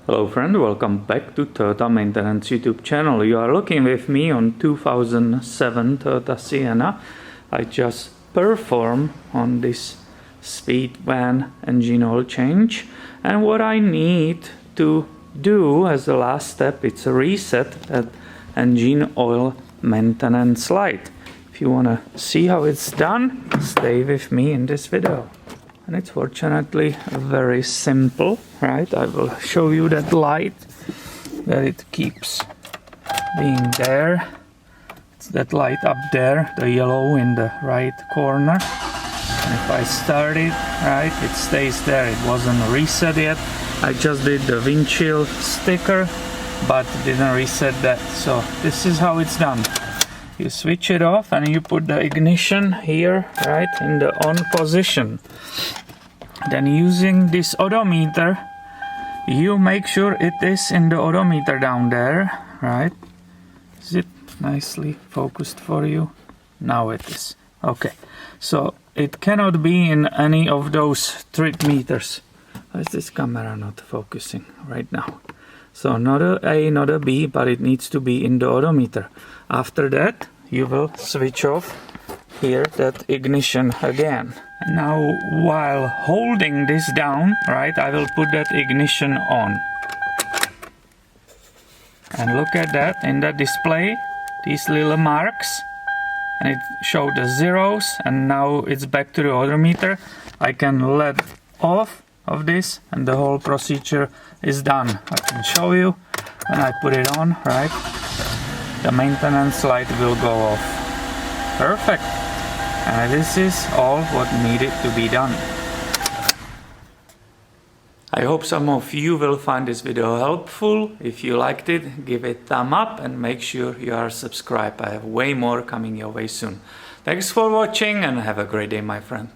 Hello friend, welcome back to Toyota Maintenance YouTube channel. You are looking with me on 2007 Toyota Sienna. I just performed on this speed van engine oil change, and what I need to do as the last step, it's a reset that engine oil maintenance light. If you want to see how it's done, stay with me in this video. And it's fortunately very simple, right? I will show you that light, that it keeps being there. It's that light up there, the yellow in the right corner. And if I start it, right, it stays there. It wasn't reset yet. I just did the windshield sticker, but didn't reset that. So this is how it's done. You switch it off and you put the ignition here, right, in the on position. Then using this odometer, you make sure it is in the odometer down there, right? Is it nicely focused for you? Now it is. Okay, so it cannot be in any of those trip meters. Why is this camera not focusing right now? So not a not a B, but it needs to be in the odometer. After that, you will switch off here that ignition again. Now, while holding this down, right, I will put that ignition on. And look at that in the display, these little marks, and it showed the zeros, and now it's back to the odometer. I can let off of this and the whole procedure is done. I can show you when I put it on, right? The maintenance light will go off. Perfect. And this is all what needed to be done. I hope some of you will find this video helpful. If you liked it, give it a thumb up and make sure you are subscribed. I have way more coming your way soon. Thanks for watching and have a great day, my friend.